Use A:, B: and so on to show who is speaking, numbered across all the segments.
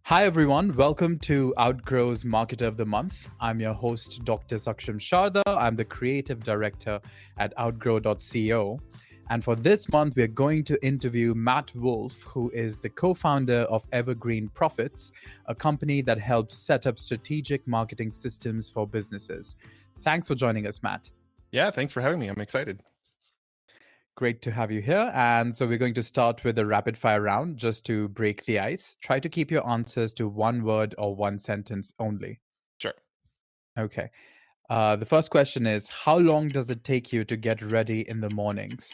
A: Hi, everyone. Welcome to Outgrow's Marketer of the Month. I'm your host, Dr. Saksham Sharda. I'm the creative director at outgrow.co. And for this month, we're going to interview Matt Wolfe, who is the co founder of Evergreen Profits, a company that helps set up strategic marketing systems for businesses. Thanks for joining us, Matt.
B: Yeah, thanks for having me. I'm excited.
A: Great to have you here. And so we're going to start with a rapid fire round just to break the ice. Try to keep your answers to one word or one sentence only.
B: Sure.
A: Okay. The first question is, how long does it take you to get ready in the mornings?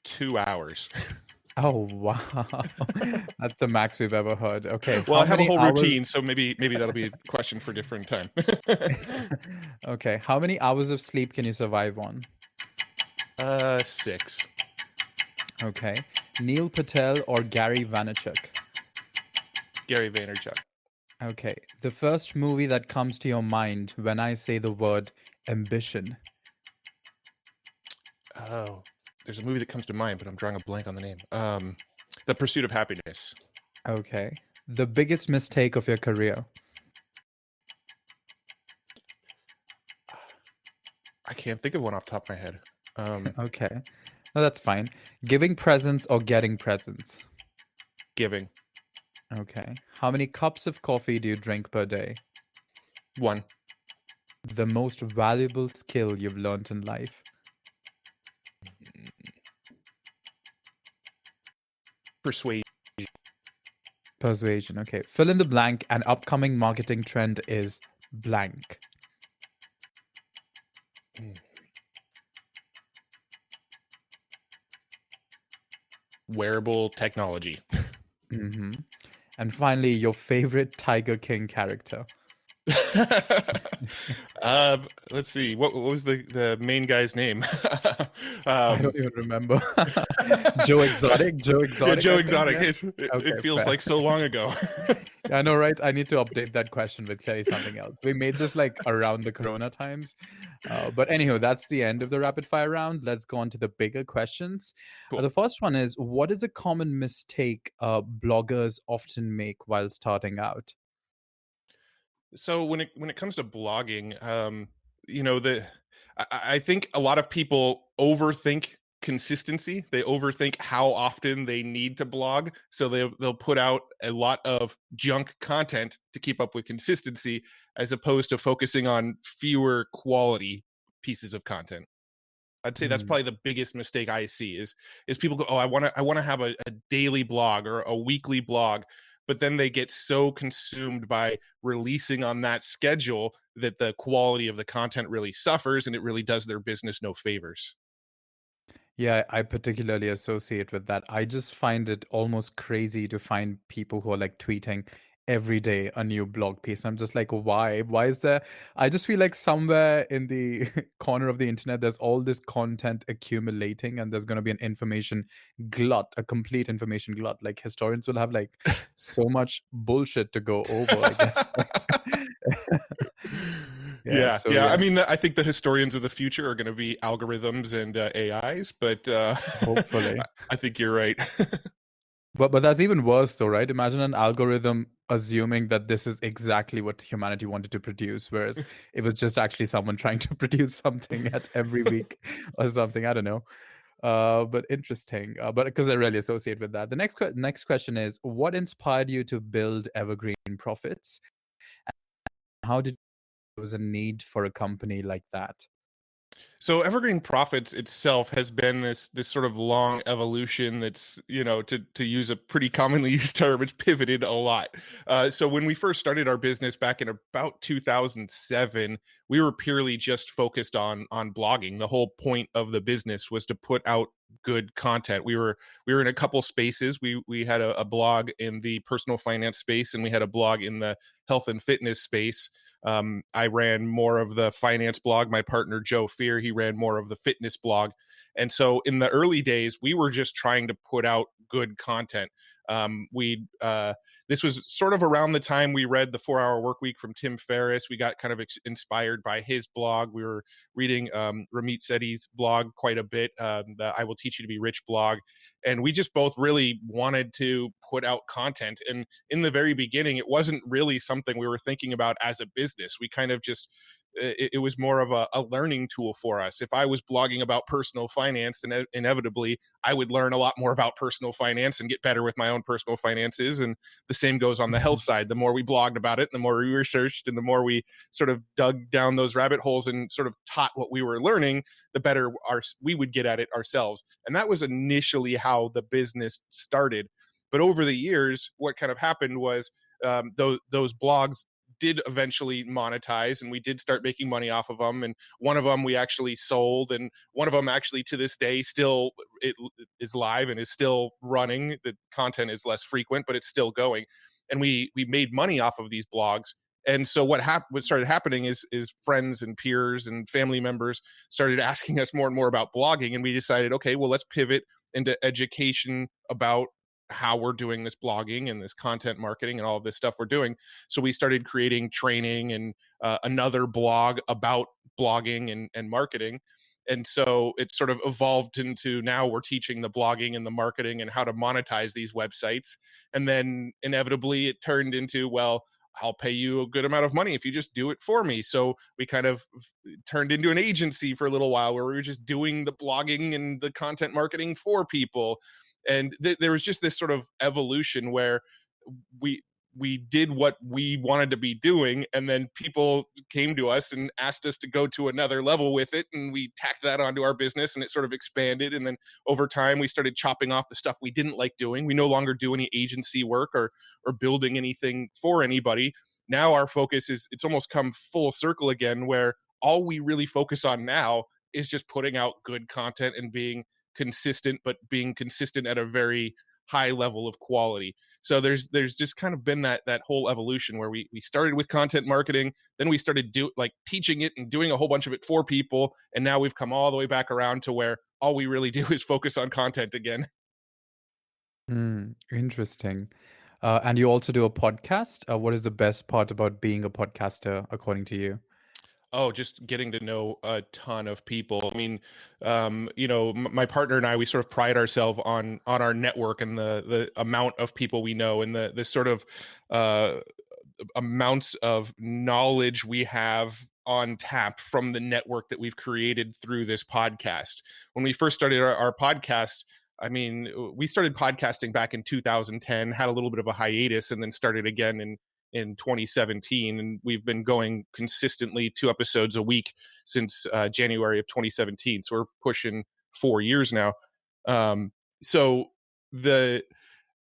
B: 2 hours.
A: Oh, wow. That's the max we've ever heard. Okay.
B: Well,
A: How
B: I have a
A: many
B: whole
A: hours?
B: routine, so maybe that'll be a question for a different time.
A: Okay. How many hours of sleep can you survive on?
B: 6.
A: Okay. Neil Patel or Gary Vaynerchuk?
B: Gary Vaynerchuk.
A: Okay. The first movie that comes to your mind when I say the word ambition?
B: Oh, there's a movie that comes to mind, but I'm drawing a blank on the name. The Pursuit of Happiness.
A: Okay. The biggest mistake of your career?
B: I can't think of one off the top of my head.
A: Okay. No, that's fine. Giving presents or getting presents?
B: Giving.
A: Okay. How many cups of coffee do you drink per day?
B: 1.
A: The most valuable skill you've learned in life?
B: Persuade.
A: Persuasion. Okay. Fill in the blank. An upcoming marketing trend is blank.
B: Wearable technology.
A: Mm-hmm. And finally, your favorite Tiger King character?
B: Let's see. What was the main guy's name?
A: I don't even remember. Joe Exotic? Joe Exotic?
B: Joe
A: I think,
B: Exotic.
A: yeah?
B: It feels
A: fair.
B: like so long ago.
A: Yeah, I know, right? I need to update that question with clearly something else. We made this like around the Corona times. But anyhow, that's the end of the rapid fire round. Let's go on to the bigger questions.
B: Cool.
A: The first one is, what is a common mistake bloggers often make while starting out?
B: So when it comes to blogging, I think a lot of people overthink consistency. They overthink how often they need to blog, so they'll put out a lot of junk content to keep up with consistency, as opposed to focusing on fewer quality pieces of content. I'd say that's
A: Mm.
B: probably the biggest mistake I see is people go, oh, I want to have a daily blog or a weekly blog, but then they get so consumed by releasing on that schedule that the quality of the content really suffers, and it really does their business no favors.
A: Yeah, I particularly associate with that. I just find it almost crazy to find people who are like tweeting every day a new blog piece. I'm just like, why? Why is there? I just feel like somewhere in the corner of the internet, there's all this content accumulating, and there's going to be an information glut, a complete information glut. Like historians will have like so much bullshit to go over, I guess. Yeah,
B: Yeah,
A: so
B: yeah. I
A: yeah,
B: mean, I think the historians of the future are going to be algorithms and AIs, but
A: hopefully.
B: I think you're right.
A: But that's even worse though, right? Imagine an algorithm assuming that this is exactly what humanity wanted to produce, whereas it was just actually someone trying to produce something at every week or something. I don't know. But interesting. But because I really associate with that. The next question is, what inspired you to build Evergreen Profits? How did there was a need for a company like that?
B: So Evergreen Profits itself has been this sort of long evolution that's, to use a pretty commonly used term, it's pivoted a lot. So when we first started our business back in about 2007, we were purely just focused on blogging. The whole point of the business was to put out good content. We were in a couple spaces. We had a blog in the personal finance space, and we had a blog in the health and fitness space. I ran more of the finance blog. My partner, Joe Fear, he ran more of the fitness blog. And so in the early days, we were just trying to put out good content. We This was sort of around the time we read the 4 Hour Work Week from Tim Ferriss. We got kind of inspired by his blog. We were reading Ramit Sethi's blog quite a bit, the I Will Teach You to Be Rich blog. And we just both really wanted to put out content. And in the very beginning, it wasn't really something we were thinking about as a business. We kind of just, it was more of a learning tool for us. If I was blogging about personal finance, then inevitably I would learn a lot more about personal finance and get better with my own personal finances. And the same goes on the health
A: Mhm.
B: side. The more we blogged about it, the more we researched, and the more we sort of dug down those rabbit holes and sort of taught what we were learning, the better we would get at it ourselves. And that was initially how the business started. But over the years, what kind of happened was, those blogs did eventually monetize, and we did start making money off of them. And one of them we actually sold, and one of them actually to this day still, it is live and is still running. The content is less frequent, but it's still going. And we made money off of these blogs. And so what started happening is friends and peers and family members started asking us more and more about blogging. And we decided, okay, well, let's pivot into education about how we're doing this blogging and this content marketing and all of this stuff we're doing. So we started creating training and another blog about blogging and marketing. And so it sort of evolved into, now we're teaching the blogging and the marketing and how to monetize these websites. And then inevitably it turned into, well, I'll pay you a good amount of money if you just do it for me. So we kind of turned into an agency for a little while, where we were just doing the blogging and the content marketing for people. And there was just this sort of evolution where we we did what we wanted to be doing, and then people came to us and asked us to go to another level with it, and we tacked that onto our business, and it sort of expanded. And then over time we started chopping off the stuff we didn't like doing. We no longer do any agency work or building anything for anybody. Now our focus is, it's almost come full circle again, where all we really focus on now is just putting out good content and being consistent, but being consistent at a very high level of quality. So there's just kind of been that whole evolution, where we started with content marketing, then we started teaching it and doing a whole bunch of it for people, and now we've come all the way back around to where all we really do is focus on content again.
A: Interesting. And you also do a podcast. What is the best part about being a podcaster, according to you?
B: Oh, just getting to know a ton of people. I mean, my partner and I, we sort of pride ourselves on our network and the amount of people we know, and the sort of uh, amounts of knowledge we have on tap from the network that we've created through this podcast. When we first started our podcast, I mean, we started podcasting back in 2010, had a little bit of a hiatus, and then started again in 2017. And we've been going consistently 2 episodes a week since January of 2017. So we're pushing 4 years now. So the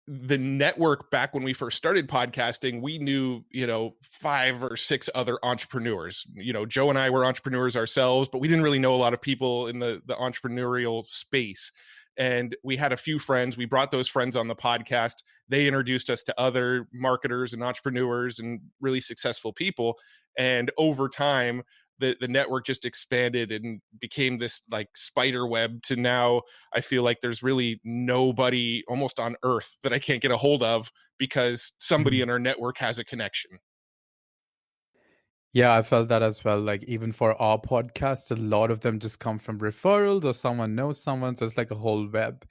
B: the network, back when we first started podcasting, we knew, 5 or 6 other entrepreneurs. Joe and I were entrepreneurs ourselves, but we didn't really know a lot of people in the entrepreneurial space. And we had a few friends. We brought those friends on the podcast. They introduced us to other marketers and entrepreneurs and really successful people. And over time, the network just expanded and became this like spider web, to now I feel like there's really nobody almost on earth that I can't get a hold of, because somebody in our network has a connection.
A: Yeah, I felt that as well. Like even for our podcast, a lot of them just come from referrals or someone knows someone. So it's like a whole web.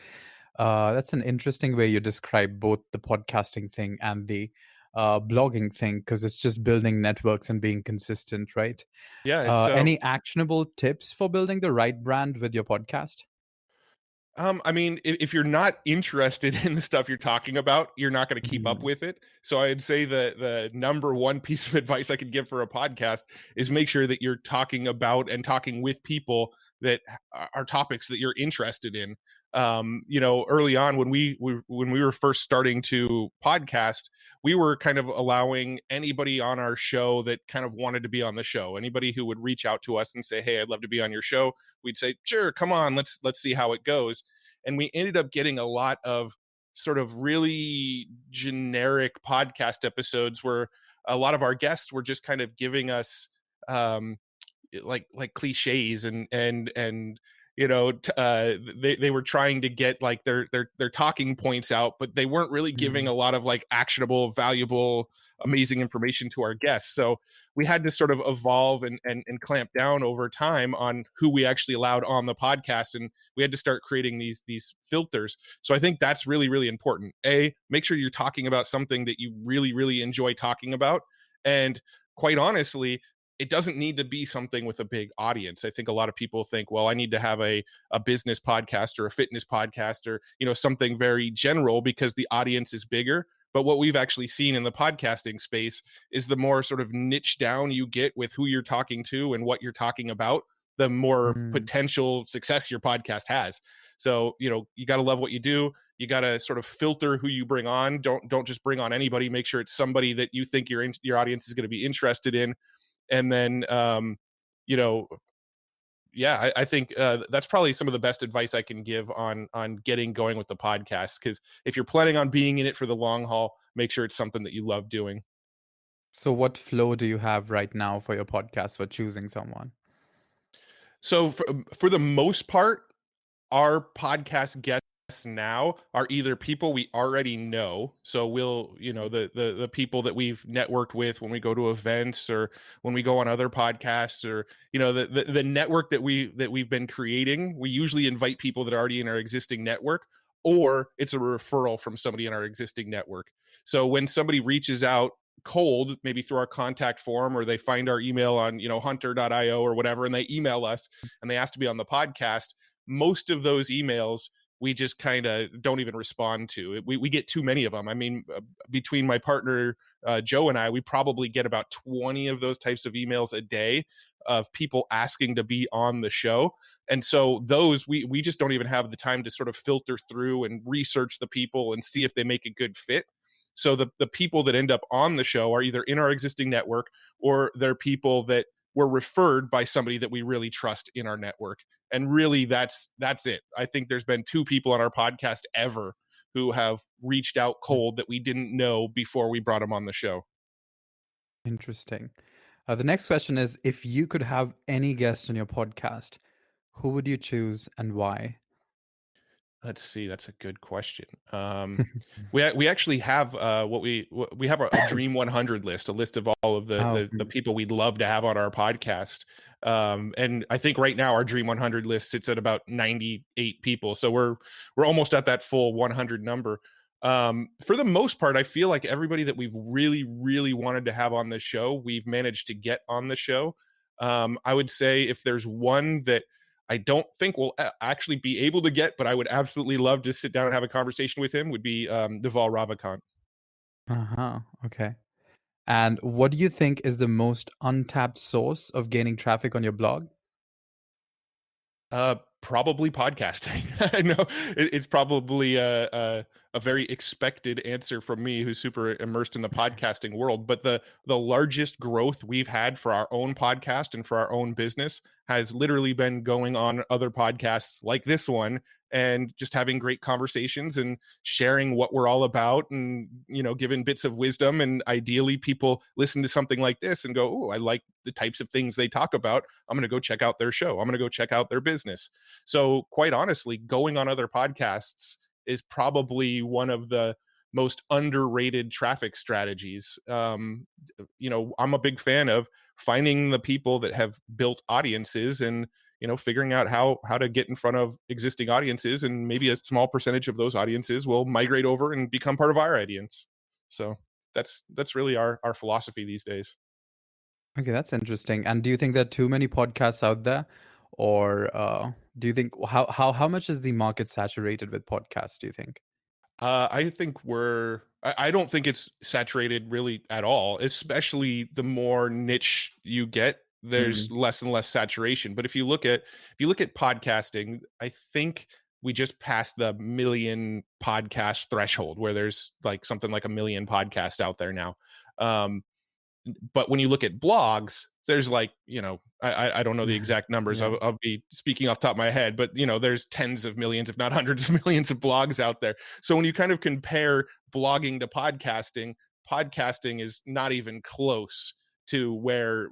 A: That's an interesting way you describe both the podcasting thing and the blogging thing, because it's just building networks and being consistent, right?
B: Yeah, it's
A: Any actionable tips for building the right brand with your podcast?
B: I mean, if you're not interested in the stuff you're talking about, you're not going to keep up
A: Mm,
B: with it. So I'd say the number one piece of advice I could give for a podcast is make sure that you're talking about and talking with people that are topics that you're interested in. Early on, when we were first starting to podcast, we were kind of allowing anybody on our show that kind of wanted to be on the show. Anybody who would reach out to us and say, "Hey, I'd love to be on your show," we'd say, "Sure, come on, let's see how it goes." And we ended up getting a lot of sort of really generic podcast episodes, where a lot of our guests were just kind of giving us um like cliches and they were trying to get like their talking points out, but they weren't really giving a
A: Mm,
B: lot of like actionable, valuable, amazing information to our guests. So we had to sort of evolve and clamp down over time on who we actually allowed on the podcast, and we had to start creating these filters. So I think that's really really important. Make sure you're talking about something that you really really enjoy talking about, and quite honestly, it doesn't need to be something with a big audience. I think a lot of people think, well, I need to have a business podcast or a fitness podcast or, something very general because the audience is bigger. But what we've actually seen in the podcasting space is the more sort of niche down you get with who you're talking to and what you're talking about, the more
A: mm.
B: potential success your podcast has. So, you got to love what you do. You got to sort of filter who you bring on. Don't just bring on anybody. Make sure it's somebody that you think your audience is going to be interested in. And then you know yeah, I think that's probably some of the best advice I can give on getting going with the podcast, because if you're planning on being in it for the long haul, make sure it's something that you love doing.
A: So, what flow do you have right now for your podcast for choosing someone?
B: So for the most part, our podcast guests now are either people we already know. So we'll, the people that we've networked with when we go to events or when we go on other podcasts, or the network that we've been creating. We usually invite people that are already in our existing network, or it's a referral from somebody in our existing network. So when somebody reaches out cold, maybe through our contact form, or they find our email on hunter.io or whatever, and they email us and they ask to be on the podcast, most of those emails we just kind of don't even respond to. We get too many of them. I mean, between my partner Joe and I, we probably get about 20 of those types of emails a day of people asking to be on the show. And so those we just don't even have the time to sort of filter through and research the people and see if they make a good fit. So the people that end up on the show are either in our existing network, or they're people that were referred by somebody that we really trust in our network. And really that's it. I think there's been two people on our podcast ever who have reached out cold that we didn't know before we brought them on the show.
A: Interesting. The next question is, if you could have any guest on your podcast, who would you choose and why?
B: Let's see. That's a good question. We actually have we have a Dream 100 list, a list of all of the,
A: Oh,
B: the people we'd love to have on our podcast. And I think right now our Dream 100 list sits at about 98 people, so we're almost at that full 100 number. For the most part, I feel like everybody that we've really really wanted to have on the show, we've managed to get on the show. I would say if there's one that I don't think we'll actually be able to get, but I would absolutely love to sit down and have a conversation with him, would be Deval Ravikant.
A: uh-huh. Okay. And what do you think is the most untapped source of gaining traffic on your blog?
B: Probably podcasting. I know it's probably a very expected answer from me, who's super immersed in the podcasting world. But the largest growth we've had for our own podcast and for our own business has literally been going on other podcasts like this one, and just having great conversations and sharing what we're all about, and giving bits of wisdom. And ideally, people listen to something like this and go, "Oh, I like the types of things they talk about. I'm going to go check out their show. I'm going to go check out their business." So, quite honestly, going on other podcasts is probably one of the most underrated traffic strategies. I'm a big fan of finding the people that have built audiences, and figuring out how to get in front of existing audiences, and maybe a small percentage of those audiences will migrate over and become part of our audience. So that's really our philosophy these days.
A: Okay, that's interesting. And do you think there are too many podcasts out there? Or do you think how much is the market saturated with podcasts, do you think?
B: I think I don't think it's saturated really at all, especially the more niche you get, there's
A: Mm,
B: less and less saturation. But if you look at podcasting, I think we just passed the million podcast threshold, where there's like something like a million podcasts out there now. Um, but when you look at blogs, there's like, I don't know the exact numbers.
A: yeah.
B: I'll be speaking off the top of my head, but there's tens of millions, if not hundreds of millions of blogs out there. So when you kind of compare blogging to podcasting, podcasting is not even close to where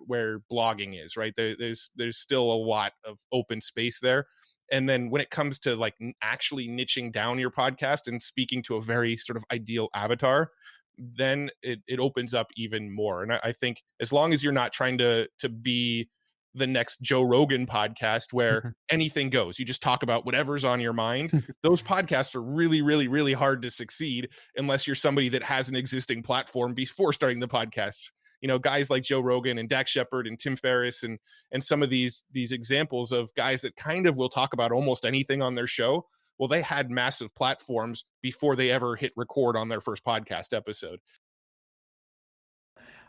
B: blogging is, right? There's still a lot of open space there. And then when it comes to like actually niching down your podcast and speaking to a very sort of ideal avatar, then it opens up even more. And I think as long as you're not trying to be the next Joe Rogan podcast where anything goes, you just talk about whatever's on your mind. Those podcasts are really, really, really hard to succeed unless you're somebody that has an existing platform before starting the podcast. You know, guys like Joe Rogan and Dax Shepard and Tim Ferriss and some of these examples of guys that kind of will talk about almost anything on their show. Well, they had massive platforms before they ever hit record on their first podcast episode.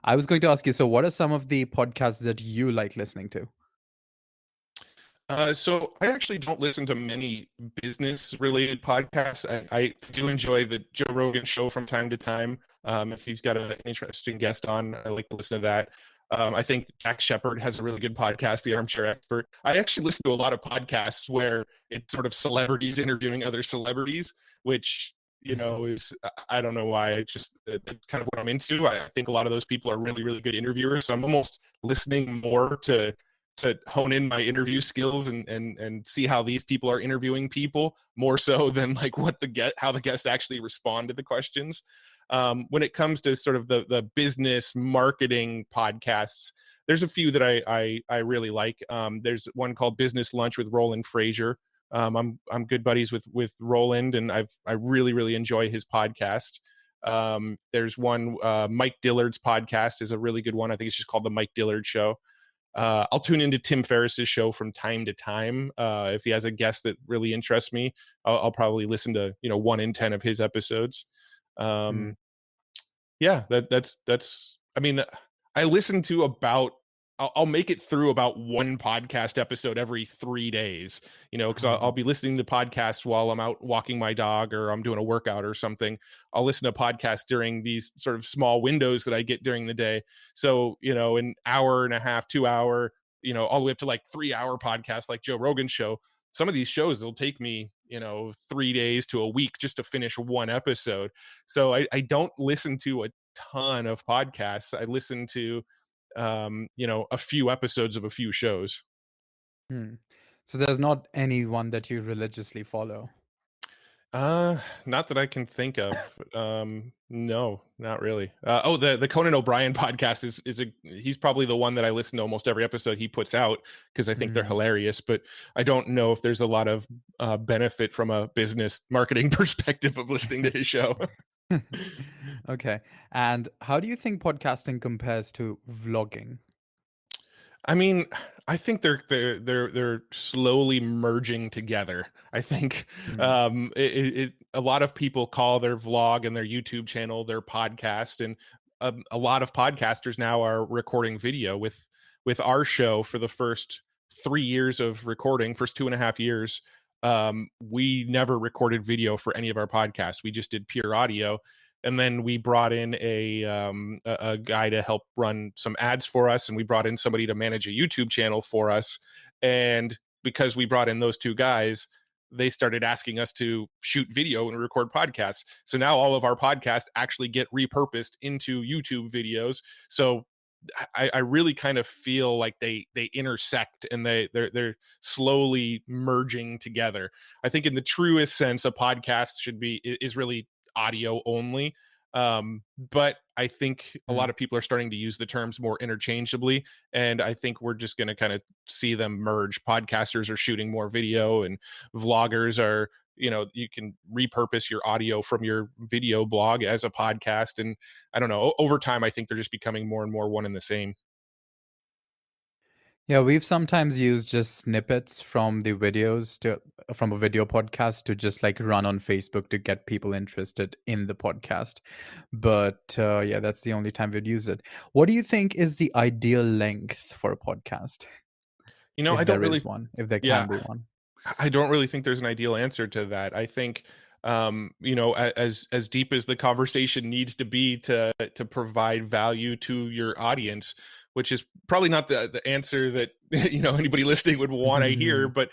A: I was going to ask you, so what are some of the podcasts that you like listening to?
B: So I actually don't listen to many business related podcasts. I do enjoy the Joe Rogan show from time to time. If he's got an interesting guest on, I like to listen to that. I think Dax Shepard has a really good podcast, The Armchair Expert. I actually listen to a lot of podcasts where it's sort of celebrities interviewing other celebrities, which, you know, is, I don't know why. I just, that's kind of what I'm into. I think a lot of those people are really, really good interviewers. So I'm almost listening more to hone in my interview skills and see how these people are interviewing people more so than like how the guests actually respond to the questions. When it comes to sort of the business marketing podcasts, there's a few that I really like. There's one called Business Lunch with Roland Frazier. I'm good buddies with Roland, and I really really enjoy his podcast. There's one, Mike Dillard's podcast is a really good one. I think it's just called the Mike Dillard Show. I'll tune into Tim Ferriss's show from time to time. If he has a guest that really interests me, I'll probably listen to 1 in 10 of his episodes.
A: Mm.
B: Um, yeah, that's. I mean, I listen to about. I'll make it through about one podcast episode every 3 days, because I'll
A: Oh.
B: be listening to podcasts while I'm out walking my dog or I'm doing a workout or something. I'll listen to podcasts during these sort of small windows that I get during the day. So, an hour and a half, 2 hour, all the way up to like 3 hour podcasts like Joe Rogan's show. Some of these shows will take me, 3 days to a week just to finish one episode. So I don't listen to a ton of podcasts. I listen to a few episodes of a few shows.
A: Hmm. So there's not anyone that you religiously follow?
B: Not that I can think of. No, not really. Oh, the Conan O'Brien podcast he's probably the one that I listen to almost every episode he puts out because I think they're
A: Mm.
B: hilarious. But I don't know if there's a lot of benefit from a business marketing perspective of listening to his show.
A: Okay. And how do you think podcasting compares to vlogging?
B: I mean, I think they're slowly merging together. I think
A: Mm.
B: a lot of people call their vlog and their YouTube channel their podcast, and a lot of podcasters now are recording video. With our show for the first 3 years of recording, first 2.5 years, we never recorded video for any of our podcasts. We just did pure audio, and then we brought in a guy to help run some ads for us, and we brought in somebody to manage a YouTube channel for us. And because we brought in those two guys, they started asking us to shoot video and record podcasts. So now all of our podcasts actually get repurposed into YouTube videos. So I really kind of feel like they intersect, and they're slowly merging together. I think in the truest sense, a podcast is really audio only. But I think a lot
A: Mm.
B: of people are starting to use the terms more interchangeably. And I think we're just going to kind of see them merge. Podcasters are shooting more video, and vloggers are, you can repurpose your audio from your video blog as a podcast. And I don't know, over time, I think they're just becoming more and more one and the same.
A: Yeah, we've sometimes used just snippets from the videos from a video podcast to just like run on Facebook to get people interested in the podcast. But yeah, that's the only time we'd use it. What do you think is the ideal length for a podcast,
B: I
A: if
B: don't
A: there is
B: really,
A: one, if there
B: yeah,
A: can be one?
B: I don't really think there's an ideal answer to that. I think, as deep as the conversation needs to be to provide value to your audience, which is probably not the answer that anybody listening would want to hear. But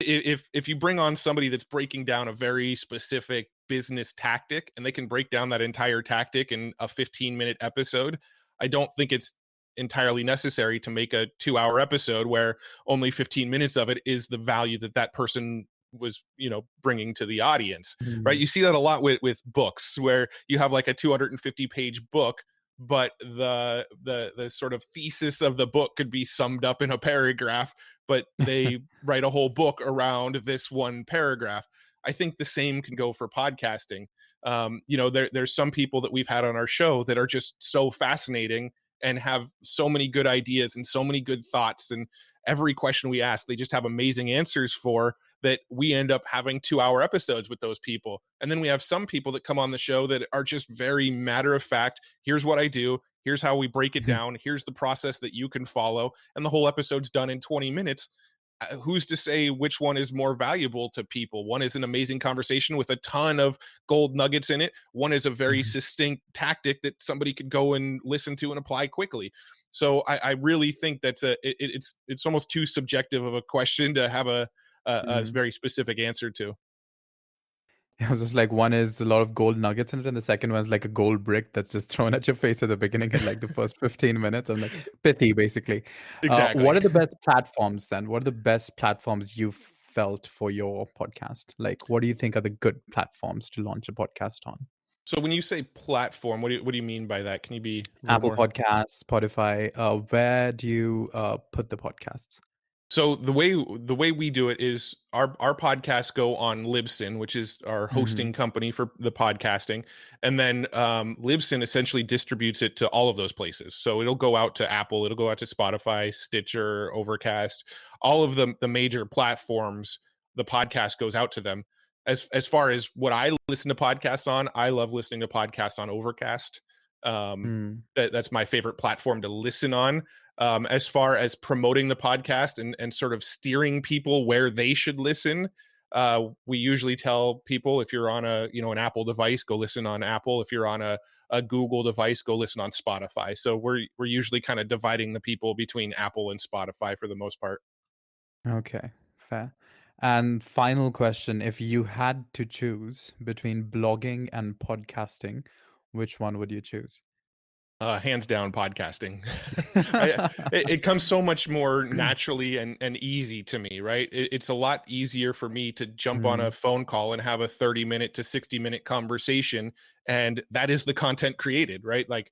B: if you bring on somebody that's breaking down a very specific business tactic, and they can break down that entire tactic in a 15-minute episode, I don't think it's entirely necessary to make a 2-hour episode where only 15 minutes of it is the value that that person was, bringing to the audience, right?
A: Mm.
B: You see that a lot with books, where you have like a 250-page book, but the sort of thesis of the book could be summed up in a paragraph, but they write a whole book around this one paragraph. I think the same can go for podcasting. There's some people that we've had on our show that are just so fascinating and have so many good ideas and so many good thoughts, and every question we ask they just have amazing answers for, that we end up having 2-hour episodes with those people. And then we have some people that come on the show that are just very matter of fact. Here's what I do, here's how we break it down, here's the process that you can follow, and the whole episode's done in 20 minutes. Who's to say which one is more valuable to people? One is an amazing conversation with a ton of gold nuggets in it. One is a very succinct tactic that somebody could go and listen to and apply quickly. So I really think it's almost too subjective of a question to have a
A: Mm.
B: very specific answer to.
A: I was just like, one is a lot of gold nuggets in it, and the second one is like a gold brick that's just thrown at your face at the beginning in like the first 15 minutes. I'm like, pithy, basically.
B: Exactly.
A: What are the best platforms then? What are the best platforms you've felt for your podcast? Like, what do you think are the good platforms to launch a podcast on?
B: So when you say platform, what do you mean by that? Can you be a little
A: Apple
B: more?
A: Podcasts, Spotify. Where do you put the podcasts?
B: So the way we do it is our podcasts go on Libsyn, which is our
A: Hmm.
B: hosting company for the podcasting, and then Libsyn essentially distributes it to all of those places. So it'll go out to Apple, it'll go out to Spotify, Stitcher, Overcast, all of the major platforms. The podcast goes out to them. As far as what I listen to podcasts on, I love listening to podcasts on Overcast. Um,
A: Mm.
B: that's my favorite platform to listen on. As far as promoting the podcast and sort of steering people where they should listen, we usually tell people, if you're on an Apple device, go listen on Apple. If you're on a Google device, go listen on Spotify. So we're usually kind of dividing the people between Apple and Spotify for the most part.
A: Okay, fair. And final question, if you had to choose between blogging and podcasting, which one would you choose?
B: Hands down, podcasting. It comes so much more naturally and easy to me, right? It's a lot easier for me to jump on a
A: Mm,
B: phone call and have a 30-minute to 60-minute conversation, and that is the content created, right? Like,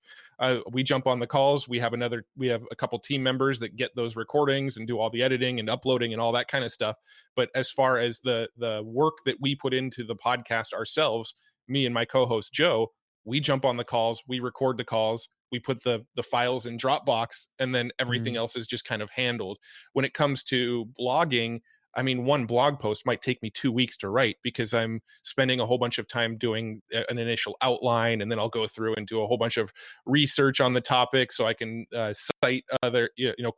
B: we jump on the calls. We have a couple team members that get those recordings and do all the editing and uploading and all that kind of stuff. But as far as the work that we put into the podcast ourselves, me and my co-host Joe, we jump on the calls, we record the calls, we put the files in Dropbox, and then everything
A: mm,
B: else is just kind of handled. When it comes to blogging, I mean, one blog post might take me 2 weeks to write, because I'm spending a whole bunch of time doing an initial outline, and then I'll go through and do a whole bunch of research on the topic so I can cite other,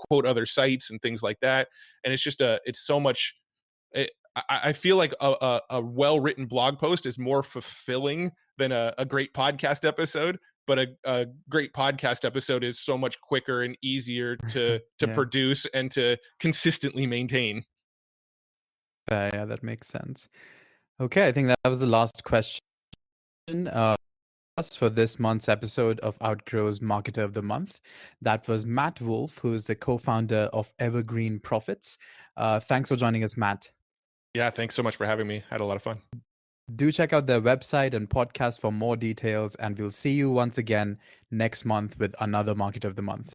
B: quote other sites and things like that. And it's so much. I feel like a well written blog post is more fulfilling than a great podcast episode. But a great podcast episode is so much quicker and easier to
A: yeah,
B: produce and to consistently maintain.
A: fair, yeah, that makes sense. Okay, I think that was the last question us for this month's episode of Outgrow's Marketer of the Month. That was Matt Wolfe, who is the co-founder of Evergreen Profits. Thanks for joining us, Matt.
B: Yeah, thanks so much for having me. I had a lot of fun.
A: Do check out their website and podcast for more details, and we'll see you once again next month with another Market of the Month.